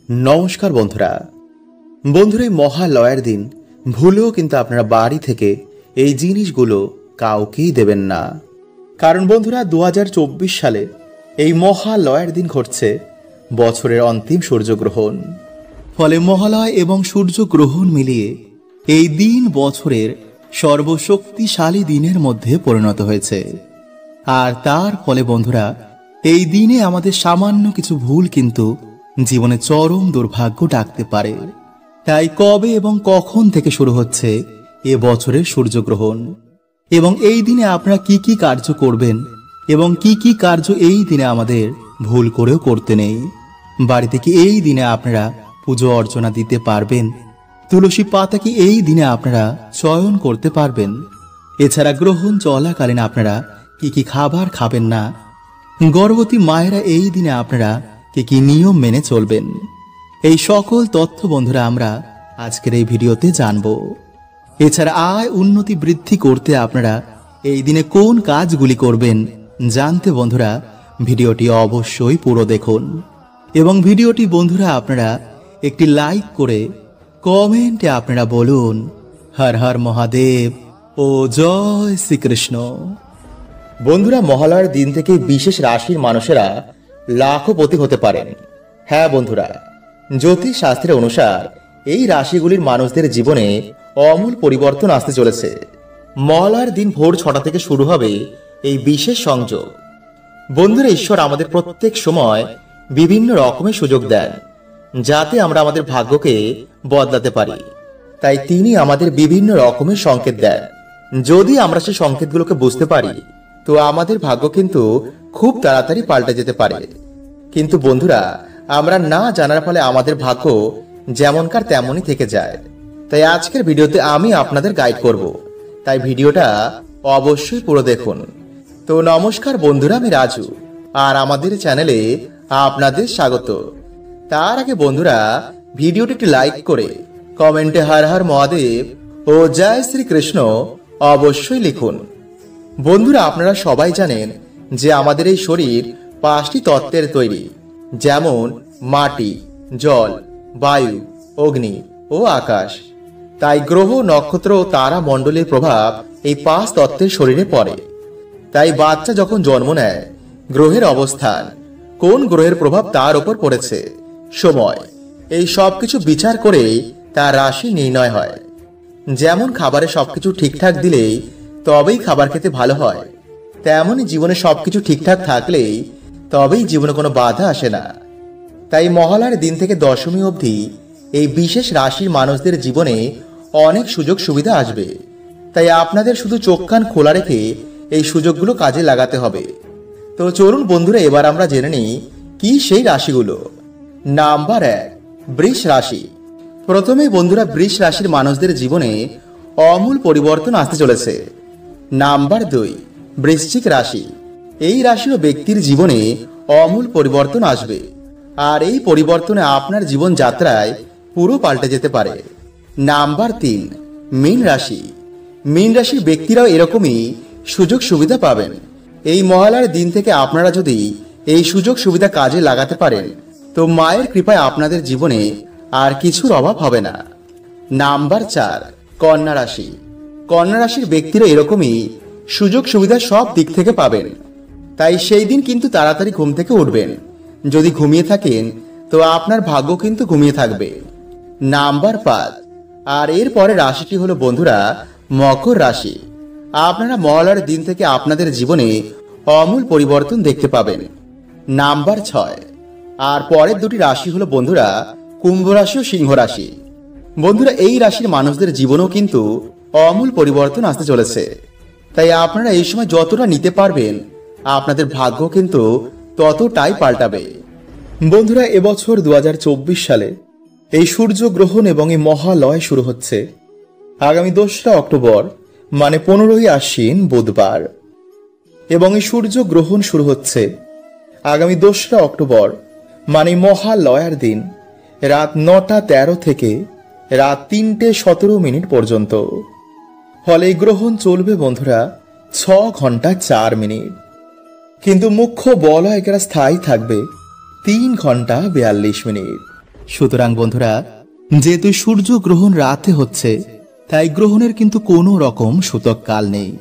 नमस्कार बंधुरा बंधुरा महालयार दिन भूलेও কিন্তু আপনারা বাড়ি থেকে এই জিনিসগুলো কাউকেই দেবেন না। কারণ বন্ধুরা 2024 সালে এই মহালয়ার দিন ঘটছে বছরের অন্তিম সূর্যগ্রহণ। ফলে মহালয়া এবং সূর্যগ্রহণ মিলিয়ে এই দিন বছরের সর্বশক্তিশালী দিনের মধ্যে পরিণত হয়েছে। আর তার ফলে বন্ধুরা এই দিনে আমাদের সামান্য কিছু ভুল কিন্তু জীবনে চরম দুর্ভাগ্য ডাকতে পারে। তাই কবে এবং কখন থেকে শুরু হচ্ছে এ বছরের সূর্যগ্রহণ এবং এই দিনে আপনারা কি কি কার্য করবেন এবং কি কি কার্য এই দিনে আমাদের ভুল করেও করতে নেই। বাড়িতে কি এই দিনে আপনারা পুজো অর্চনা দিতে পারবেন? তুলসী পাতা কি এই দিনে আপনারা চয়ন করতে পারবেন? এছাড়া গ্রহণ চলাকালীন আপনারা কি কি খাবার খাবেন না? গর্ভবতী মায়েরা এই দিনে আপনারা কি কি নিয়ম মেনে চলবেন? এই সকল তথ্য বন্ধুরা আমরা আজকের এই ভিডিওতে জানবো। এছাড়া আয় উন্নতি বৃদ্ধি করতে আপনারা এই দিনে কোন কাজগুলি করবেন জানতে বন্ধুরা ভিডিওটি অবশ্যই পুরো দেখুন এবং ভিডিওটি বন্ধুরা আপনারা একটি লাইক করে কমেন্টে আপনারা বলুন হর হর মহাদেব ও জয় শ্রীকৃষ্ণ। বন্ধুরা মহালয়ার দিন থেকে বিশেষ রাশির মানুষেরা লাখপতি হতে পারেন। হ্যাঁ বন্ধুরা, জ্যোতিষ শাস্ত্রের অনুসার এই রাশিগুলির মানুষদের জীবনে অমূল পরিবর্তন আসতে চলেছে। মহালয়ার দিন ভোর 6টা থেকে শুরু হবে এই বিশেষ সংযোগ। বন্ধুরা ঈশ্বর আমাদের প্রত্যেক সময় বিভিন্ন রকমের সুযোগ দেন যাতে আমরা আমাদের ভাগ্যকে বদলাতে পারি। তাই তিনি আমাদের বিভিন্ন রকমের সংকেত দেন। যদি আমরা সেই সংকেতগুলোকে বুঝতে পারি তো আমাদের ভাগ্য কিন্তু খুব তাড়াতাড়ি পাল্টে যেতে পারে। কিন্তু বন্ধুরা আমরা না জানার ফলে আমাদের ভাগ্য যেমনকার তেমনই থেকে যায়। তাই আজকের ভিডিওতে আমি আপনাদের গাইড করব, তাই ভিডিওটা অবশ্যই পুরো দেখুন। তো নমস্কার বন্ধুরা, আমি রাজু আর আমাদের চ্যানেলে আপনাদের স্বাগত। তার আগে বন্ধুরা ভিডিওটি একটি লাইক করে কমেন্টে হর হর মহাদেব ও জয় শ্রীকৃষ্ণ অবশ্যই লিখুন। বন্ধুরা আপনারা সবাই জানেন যে আমাদের এই শরীর 5টি তত্ত্বের তৈরি, যেমন মাটি, জল, বায়ু, অগ্নি ও আকাশ। তাই গ্রহ, নক্ষত্র ও তারা মণ্ডলের প্রভাব এই 5 তত্ত্বের শরীরে পড়ে। তাই বাচ্চা যখন জন্ম নেয় গ্রহের অবস্থান, কোন গ্রহের প্রভাব তার উপর পড়েছে, সময়, এই সবকিছু বিচার করে তার রাশি নির্ণয় হয়। যেমন খাবারে সবকিছু ঠিকঠাক দিলেই তবেই খাবার খেতে ভালো হয়, তেমনই জীবনে সবকিছু ঠিকঠাক থাকলেই তবেই জীবনে কোনো বাধা আসে না। তাই মহালয়ার দিন থেকে দশমী অবধি এই বিশেষ রাশির মানুষদের জীবনে অনেক সুযোগ সুবিধা আসবে। তাই আপনাদের শুধু চোখ কান খোলা রেখে এই সুযোগগুলো কাজে লাগাতে হবে। তো চলুন বন্ধুরা এবার আমরা জেনে নিই কি সেই রাশিগুলো। নাম্বার 1, বৃষ রাশি। প্রথমেই বন্ধুরা বৃষ রাশির মানুষদের জীবনে অমূল পরিবর্তন আসতে চলেছে। নাম্বার 2, বৃশ্চিক রাশি। এই রাশির ব্যক্তির জীবনে অমূল পরিবর্তন আসবে আর এই পরিবর্তনে আপনার জীবন যাত্রায় পুরো পাল্টে যেতে পারে। নাম্বার 3, মীন রাশি। মীন রাশির ব্যক্তিরাও এরকমই সুযোগ সুবিধা পাবেন। এই মহালয়ার দিন থেকে আপনারা যদি এই সুযোগ সুবিধা কাজে লাগাতে পারেন তো মায়ের কৃপায় আপনাদের জীবনে আর কিছুর অভাব হবে না। নাম্বার 4, কন্যা রাশি। কন্যা রাশির ব্যক্তিরা এরকমই সুযোগ সুবিধা সব দিক থেকে পাবেন। তাই সেই দিন কিন্তু তাড়াতাড়ি ঘুম থেকে উঠবেন। যদি ঘুমিয়ে থাকেন তো আপনার ভাগ্য কিন্তু ঘুমিয়ে থাকবে। নাম্বার 5, আর এর পরে রাশিটি হলো বন্ধুরা মকর রাশি। আপনারা মহালয়ার দিন থেকে আপনাদের জীবনে অমূল পরিবর্তন দেখতে পাবেন। নাম্বার 6, আর পরের দুটি রাশি হলো বন্ধুরা কুম্ভ রাশি ও সিংহ রাশি। বন্ধুরা এই রাশির মানুষদের জীবনেও কিন্তু অমূল পরিবর্তন আসতে চলেছে। তাই আপনারা এই সময় যতটা নিতে পারবেন আপনাদের ভাগ্য কিন্তু ততটাই পাল্টাবে। বন্ধুরা এবছর 2024 সালে এই সূর্যগ্রহণ এবং এই মহালয় শুরু হচ্ছে আগামী 2রা অক্টোবর মানে 15ই আশ্বিন বুধবার, এবং এই সূর্যগ্রহণ শুরু হচ্ছে আগামী 2রা অক্টোবর মানে মহালয়ার দিন রাত 9টা 13 থেকে রাত 3টে 17 পর্যন্ত। ফলে এই গ্রহণ চলবে বন্ধুরা 6 ঘন্টা 4 মিনিট, কিন্তু মুখ্য বলয় স্থায়ী থাকবে 3 ঘন্টা 42 মিনিট। সুতরাং বন্ধুরা, যেহেতু সূর্য গ্রহণ রাতে হচ্ছে, তাই গ্রহণের কিন্তু কোনো রকম সূতক কাল নেই।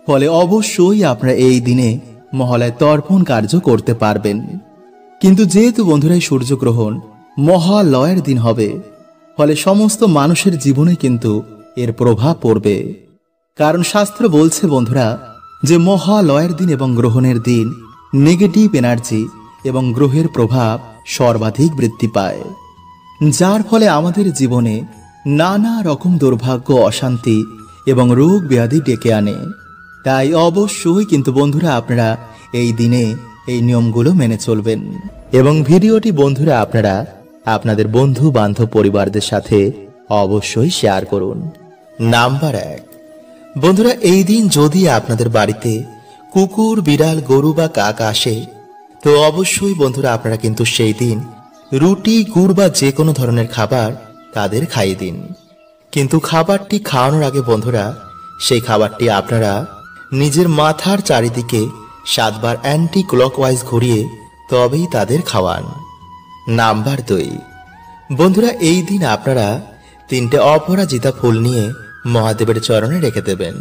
ফলে অবশ্যই আপনারা এই দিনে মহালয় তর্পণ কার্য করতে পারবেন। কিন্তু যেহেতু বন্ধুরা এই সূর্যগ্রহণ মহালয়ের দিন হবে, ফলে সমস্ত মানুষের জীবনে কিন্তু এর প্রভাব পড়বে। কারণ শাস্ত্র বলছে বন্ধুরা যে মহালয়ের দিন এবং গ্রহণের দিন নেগেটিভ এনার্জি এবং গ্রহের প্রভাব সর্বাধিক বৃদ্ধি পায়, যার ফলে আমাদের জীবনে নানা রকম দুর্ভাগ্য, অশান্তি এবং রোগ ব্যাধি ডেকে আনে। তাই অবশ্যই কিন্তু বন্ধুরা আপনারা এই দিনে এই নিয়মগুলো মেনে চলবেন। এবং ভিডিওটি বন্ধুরা আপনারা আপনাদের বন্ধু বান্ধব পরিবারদের সাথে অবশ্যই শেয়ার করুন। নাম্বার 1, বন্ধুরা এই দিন যদি আপনাদের বাড়িতে কুকুর, বিড়াল, গরু বা কাক আসে, তো অবশ্যই বন্ধুরা আপনারা কিন্তু সেই দিন রুটি, গুড় বা যে কোনো ধরনের খাবার তাদের খাইয়ে দিন। কিন্তু খাবারটি খাওয়ানোর আগে বন্ধুরা সেই খাবারটি আপনারা নিজের মাথার চারিদিকে 7 বার অ্যান্টি ক্লকওয়াইজ ঘুরিয়ে তবেই তাদের খাওয়ান। নাম্বার 2, বন্ধুরা এই দিন আপনারা 3টে অপরাজিতা ফুল নিয়ে মহাদেবের চরণে রেখে দেবেন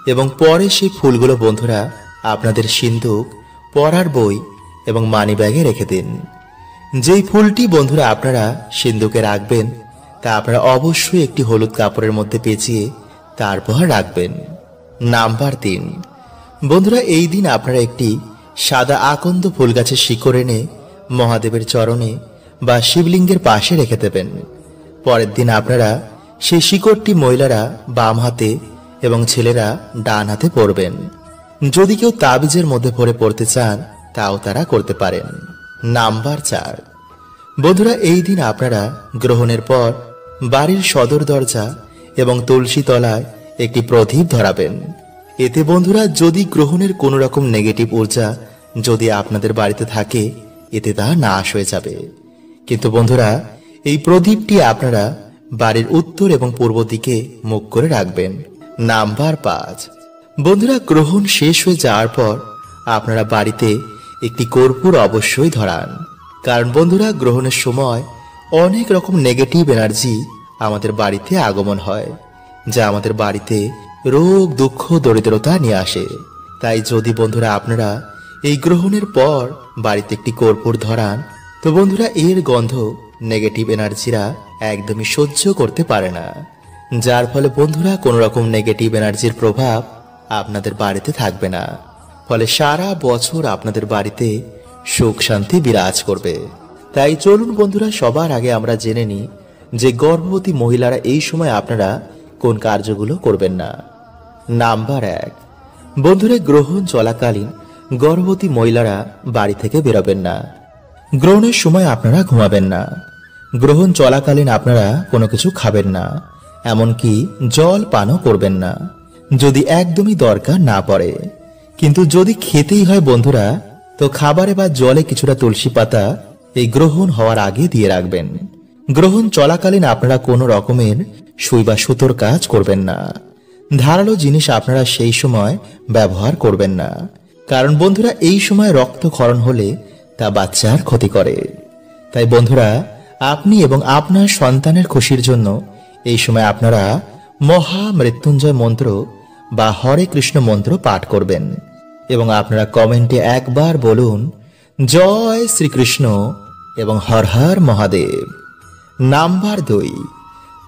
এবং পরে সেই ফুলগুলো বন্ধুরা আপনাদের সিন্দুক, পড়ার বই এবং মানি ব্যাগে রেখে দিন। যেই ফুলটি বন্ধুরা আপনারা সিন্দুকে রাখবেন তা আপনারা অবশ্যই একটি হলুদ কাপড়ের মধ্যে পেঁচিয়ে তারপর রাখবেন। নাম্বার 3, বন্ধুরা এই দিন আপনারা একটি সাদা আকন্দ ফুল গাছের শিকড় এনে মহাদেবের চরণে বা শিবলিঙ্গের পাশে রেখে দেবেন। পরের দিন আপনারা সেই শিকড়টি মহিলারা বাম হাতে এবং ছেলেরা ডান হাতে পরবেন। যদি কেউ তাবিজের মধ্যে ভরে পড়তে চান তাও তারা করতে পারেন। নাম্বার 4, বন্ধুরা এই দিন আপনারা গ্রহণের পর বাড়ির সদর দরজা এবং তুলসী তলায় একটি প্রদীপ ধরাবেন। এতে বন্ধুরা যদি গ্রহণের কোনো রকম নেগেটিভ ঊর্জা যদি আপনাদের বাড়িতে থাকে, এতে তা নাশ হয়ে যাবে। কিন্তু বন্ধুরা এই প্রদীপটি আপনারা বাড়ির উত্তর এবং পূর্ব দিকে মুখ করে রাখবেন। নাম্বার 5, বন্ধুরা গ্রহণ শেষ হয়ে যাওয়ার পর আপনারা বাড়িতে একটি কর্পূর অবশ্যই ধরান। কারণ বন্ধুরা গ্রহণের সময় অনেক রকম নেগেটিভ এনার্জি আমাদের বাড়িতে আগমন হয়, যা আমাদের বাড়িতে রোগ, দুঃখ, দরিদ্রতা নিয়ে আসে। তাই যদি বন্ধুরা আপনারা এই গ্রহণের পর বাড়িতে একটি কর্পূর ধরান, তো বন্ধুরা এর গন্ধ নেগেটিভ এনার্জিরা একদমই সহ্য করতে পারে না, যার ফলে বন্ধুরা কোনো রকম নেগেটিভ এনার্জির প্রভাব আপনাদের বাড়িতে থাকবে না। ফলে সারা বছর আপনাদের বাড়িতে সুখ শান্তি বিরাজ করবে। তাই চলুন বন্ধুরা সবার আগে আমরা জেনে নিই যে গর্ভবতী মহিলারা এই সময় আপনারা কোন কার্যগুলো করবেন না। নাম্বার 1, বন্ধুরা গ্রহণ চলাকালীন গর্ভবতী মহিলারা বাড়ি থেকে বেরোবেন না। গ্রহণের সময় আপনারা ঘুমাবেন না। গ্রহণ চলাকালীন আপনারা কোনো কিছু খাবেন না, এমনকি জল পানও করবেন না যদি একদমই দরকার না পড়ে। কিন্তু যদি খেতেই হয় বন্ধুরা, তো খাবারে বা জলে কিছুটা তুলসী পাতা এই গ্রহণ হওয়ার আগে দিয়ে রাখবেন। গ্রহণ চলাকালীন আপনারা কোনো রকমের সুই বা সুতোর কাজ করবেন না। ধারালো জিনিস আপনারা সেই সময় ব্যবহার করবেন না, কারণ বন্ধুরা এই সময় রক্তক্ষরণ হলে তা বাচ্চার ক্ষতি করে। তাই বন্ধুরা আপনি এবং আপনার সন্তানের খুশির জন্য এই সময় আপনারা মহামৃত্যুঞ্জয় মন্ত্র বা হরে কৃষ্ণ মন্ত্র পাঠ করবেন এবং আপনারা কমেন্টে একবার বলুন জয় শ্রীকৃষ্ণ এবং হর হর মহাদেব। নাম্বার 2,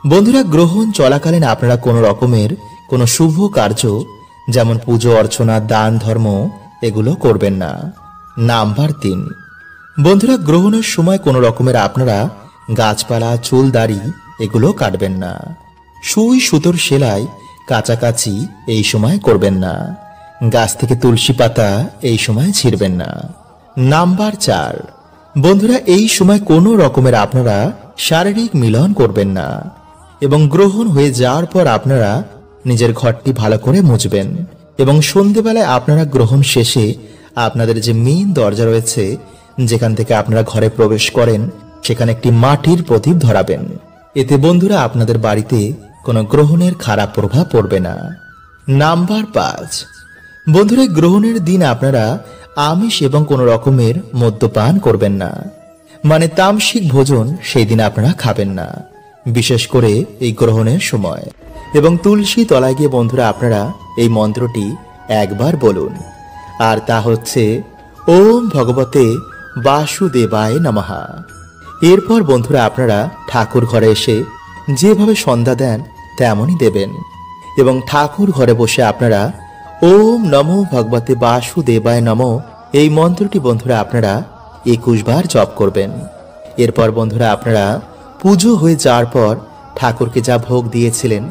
বন্ধুরা গ্রহণ চলাকালীন আপনারা কোনো রকমের কোনো শুভ কার্য যেমন পুজো অর্চনা, দান, ধর্ম এগুলো করবেন না। নাম্বার 3, বন্ধুরা গ্রহণের সময় কোনো রকমের আপনারা গাছপালা, চুল, দাড়ি এগুলো কাটবেন না। সুই সুতোর সেলাই, কাচাকাচি এই সময় করবেন না। গাছ থেকে তুলসী পাতা এই সময় ছিঁড়বেন না। নাম্বার 4, বন্ধুরা এই সময় কোনো রকমের আপনারা শারীরিক মিলন করবেন না এবং গ্রহণ হয়ে যাওয়ার পর আপনারা নিজের ঘরটি ভালো করে মুছবেন এবং সন্ধেবেলায় আপনারা গ্রহণ শেষে আপনাদের যে মেইন দরজা রয়েছে যেখান থেকে আপনারা ঘরে প্রবেশ করেন সেখানে একটি মাটির প্রদীপ ধরাবেন। এতে বন্ধুরা আপনাদের বাড়িতে কোনো গ্রহণের খারাপ প্রভাব পড়বে না। নাম্বার 5, বন্ধুরা গ্রহণের দিন আপনারা আমিষ এবং কোনো রকমের মদ্যপান করবেন না। মানে তামসিক ভোজন সেই দিন আপনারা খাবেন না, বিশেষ করে এই গ্রহণের সময়। এবং তুলসী তলায় গিয়ে বন্ধুরা আপনারা এই মন্ত্রটি একবার বলুন, আর তা হচ্ছে ওম ভগবতে বাসুদেবায় নমঃ। এরপর বন্ধুরা আপনারা ঠাকুর ঘরে এসে যেভাবে সন্ধ্যা দেন তেমনই দেবেন, এবং ঠাকুর ঘরে বসে আপনারা ওম নমো ভগবতে বাসুদেবায় নমঃ এই মন্ত্রটি বন্ধুরা আপনারা 21 বার জপ করবেন। এরপর বন্ধুরা আপনারা পুজো হয়ে যাওয়ার পর ঠাকুরকে যা ভোগ দিয়েছিলেন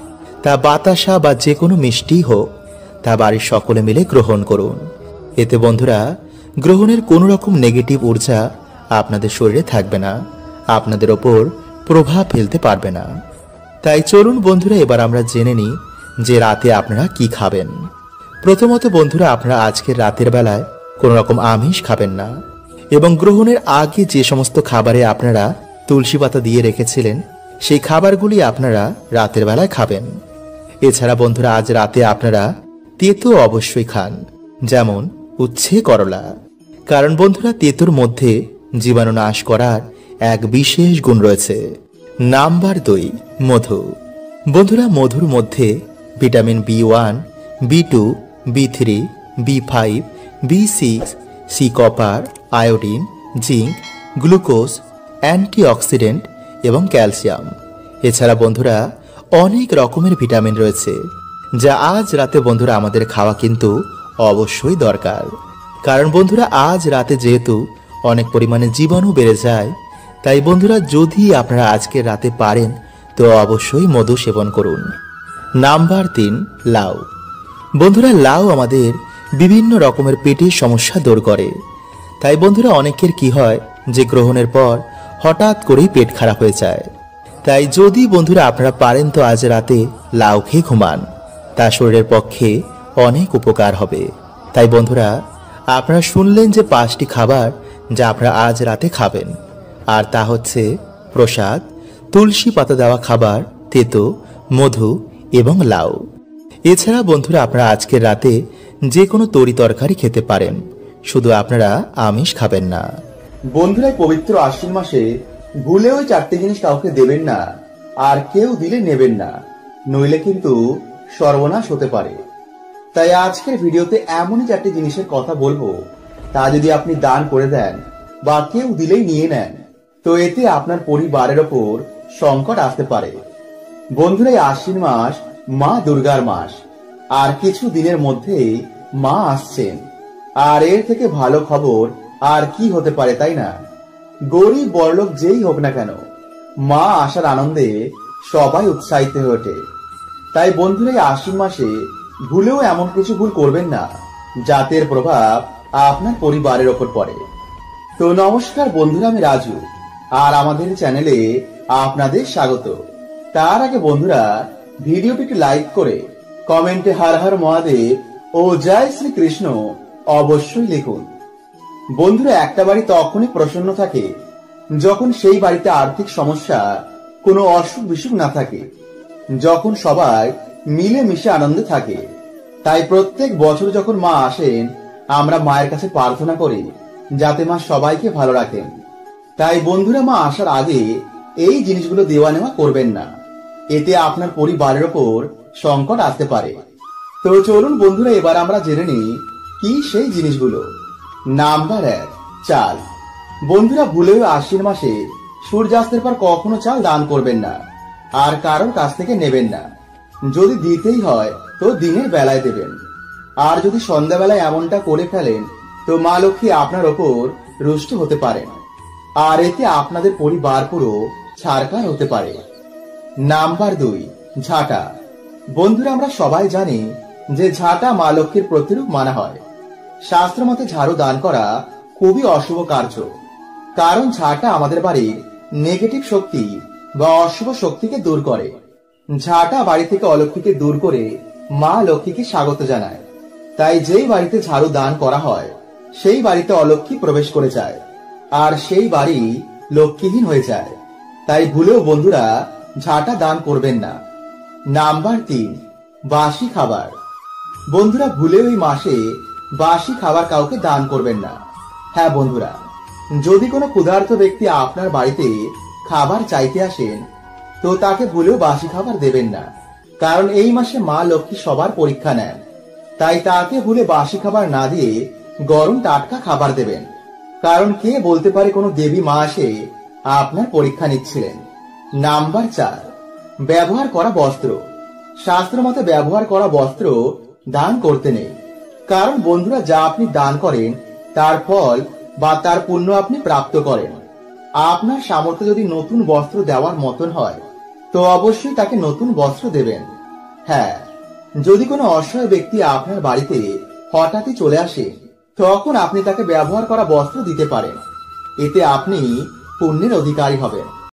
তা বাতাসা বা যে কোনো মিষ্টি হোক তা বাড়ির সকলে মিলে গ্রহণ করুন। এতে বন্ধুরা গ্রহণের কোনো রকম নেগেটিভ ঊর্জা আপনাদের শরীরে থাকবে না, আপনাদের ওপর প্রভাব ফেলতে পারবে না। তাই চলুন বন্ধুরা এবার আমরা জেনে নিই যে রাতে আপনারা কি খাবেন। প্রথমত বন্ধুরা আপনারা আজকের রাতের বেলায় কোনো রকম আমিষ খাবেন না, এবং গ্রহণের আগে যে সমস্ত খাবারে আপনারা তুলসী পাতা দিয়ে রেখেছিলেন সেই খাবারগুলি আপনারা রাতের বেলায় খাবেন। এছাড়া বন্ধুরা আজ রাতে আপনারা তেতো অবশ্যই খান, যেমন উচ্ছে করলা, কারণ বন্ধুরা তেতোর মধ্যে জীবাণু নাশ করার এক বিশেষ গুণ রয়েছে। নাম্বার 2, মধু। বন্ধুরা মধুর মধ্যে vitamin B1, B2, B3, B5, B6, C copper, iodine, zinc, glucose, antioxidant এবং ক্যালসিয়াম। এছাড়া বন্ধুরা অনেক রকমের ভিটামিন রয়েছে, যা আজ রাতে বন্ধুরা আমাদের খাওয়া কিন্তু অবশ্যই দরকার। কারণ বন্ধুরা আজ রাতে যেহেতু অনেক পরিমাণে জীবাণু বেড়ে যায়, তাই বন্ধুরা যদি আপনারা আজকে রাতে পারেন তো অবশ্যই মধু সেবন করুন। নাম্বার 3, লাউ। বন্ধুরা লাউ আমাদের বিভিন্ন রকমের পেটের সমস্যা দূর করে। তাই বন্ধুরা অনেকের কি হয় যে গ্রহণের পর হঠাৎ করেই পেট খারাপ হয়ে যায়। তাই যদি বন্ধুরা আপনারা পারেন তো আজ রাতে লাউ খেয়ে ঘুমান, তা শরীরের পক্ষে অনেক উপকার হবে। তাই বন্ধুরা আপনারা শুনলেন যে 5টি খাবার যা আপনারা আজ রাতে খাবেন, আর তা হচ্ছে প্রসাদ, তুলসী পাতা দেওয়া খাবার, তেতো, মধু এবং লাউ। এছাড়া বন্ধুরা আপনারা আজকের রাতে যে কোনো তরি তরকারি খেতে পারেন, শুধু আপনারা আমিষ খাবেন না। বন্ধুরা পবিত্র আশ্বিন মাসে ভুলেও 4টি জিনিস কাউকে দেবেন না, আর কেউ দিলে নেবেন না, নইলে কিন্তু সর্বনাশ হতে পারে। তাই আজকের ভিডিওতে এমনই 4টি জিনিসের কথা বলবো, তা যদি আপনি দান করে দেন বা কেউ দিলেই নিয়ে নেন তো এতে আপনার পরিবারের ওপর সংকট আসতে পারে। বন্ধুরা এই আশ্বিন মাস মা দুর্গার মাস, আর কিছু দিনের মধ্যেই মা আসছেন, আর এর থেকে ভালো খবর আর কি হতে পারে, তাই না? গরিব বড়লোক যেই হোক না কেন, মা আসার আনন্দে সবাই উৎসাহিত হয়ে ওঠে। তাই বন্ধুরা এই আশ্বিন মাসে ভুলেও এমন কিছু ভুল করবেন না যাতে প্রভাব আপনার পরিবারের ওপর পড়ে। তো নমস্কার বন্ধুরা, আমি রাজু, আর আমাদের চ্যানেলে আপনাদের স্বাগত। তার আগে বন্ধুরা ভিডিওটিকে লাইক করে কমেন্টে হর হর মহাদেব ও জয় শ্রীকৃষ্ণ অবশ্যই লিখুন। বন্ধুরা একটা বাড়ি তখনই প্রসন্ন থাকে যখন সেই বাড়িতে আর্থিক সমস্যা, কোনো অসুখ বিসুখ না থাকে, যখন সবাই মিলেমিশে আনন্দে থাকে। তাই প্রত্যেক বছর যখন মা আসেন আমরা মায়ের কাছে প্রার্থনা করি যাতে মা সবাইকে ভালো রাখেন। তাই বন্ধুরা মা আসার আগে এই জিনিসগুলো দেওয়া নেওয়া করবেন না, এতে আপনার পরিবারের ওপর সংকট আসতে পারে। তো চলুন বন্ধুরা এবার আমরা জেনে নিই কি সেই জিনিসগুলো। নাম্বার 1, চাল। বন্ধুরা ভুলেও আশ্বিন মাসে সূর্যাস্তের পর কখনো চাল দান করবেন না, আর কারোর কাছ থেকে নেবেন না। যদি দিতেই হয় তো দিনের বেলায় দেবেন, আর যদি সন্ধ্যাবেলায় এমনটা করে ফেলেন তো মা লক্ষ্মী আপনার ওপর রুষ্ট হতে পারেন, আর এতে আপনাদের পরিবার পুরো ছারখার হতে পারে। নাম্বার 2, ঝাঁটা। বন্ধুরা আমরা সবাই জানি যে ঝাঁটা মা লক্ষ্মীর প্রতিরূপ মানা হয়। শাস্ত্র মতে ঝাড়ু দান করা খুবই অশুভ কার্য, কারণ ঝাঁটা আমাদের বাড়ির নেগেটিভ শক্তি বা অশুভ শক্তিকে দূর করে। ঝাঁটা বাড়ি থেকে অলক্ষ্মীকে দূর করে মা লক্ষ্মীকে স্বাগত জানায়। তাই যেই বাড়িতে ঝাড়ু দান করা হয় সেই বাড়িতে অলক্ষ্মী প্রবেশ করে যায়, আর সেই বাড়ি লক্ষ্মীহীন হয়ে যায়। তাই ভুলেও বন্ধুরা ঝাঁটা দান করবেন না। নাম্বার 3, বাসি খাবার। বন্ধুরা ভুলেও এই মাসে বাসি খাবার কাউকে দান করবেন না। হ্যাঁ বন্ধুরা, যদি কোনো ক্ষুধার্ত ব্যক্তি আপনার বাড়িতে খাবার চাইতে আসেন, তো তাকে ভুলেও বাসি খাবার দেবেন না। কারণ এই মাসে মা লক্ষ্মী সবার পরীক্ষা নেন। তাই তাকে ভুলে বাসি খাবার না দিয়ে গরম টাটকা খাবার দেবেন। কারণ কে বলতে পারে কোনো দেবী মা এসে আপনার পরীক্ষা নিচ্ছিলেন। নাম্বার 4, ব্যবহার করা বস্ত্র। শাস্ত্র মতে ব্যবহার করা বস্ত্র দান করতে নেই। কারণ বন্ধুরা, যা আপনি দান করেন তার ফল বা তার পুণ্য আপনি প্রাপ্ত করেন। আপনার সামর্থ্য যদি নতুন বস্ত্র দেওয়ার মতন হয়, তো অবশ্যই তাকে নতুন বস্ত্র দেবেন। হ্যাঁ, যদি কোনো অসহায় ব্যক্তি আপনার বাড়িতে হঠাৎই চলে আসে, তখন আপনি তাকে ব্যবহার করা বস্ত্র দিতে পারেন। এতে আপনি পুণ্যের অধিকারী হবেন।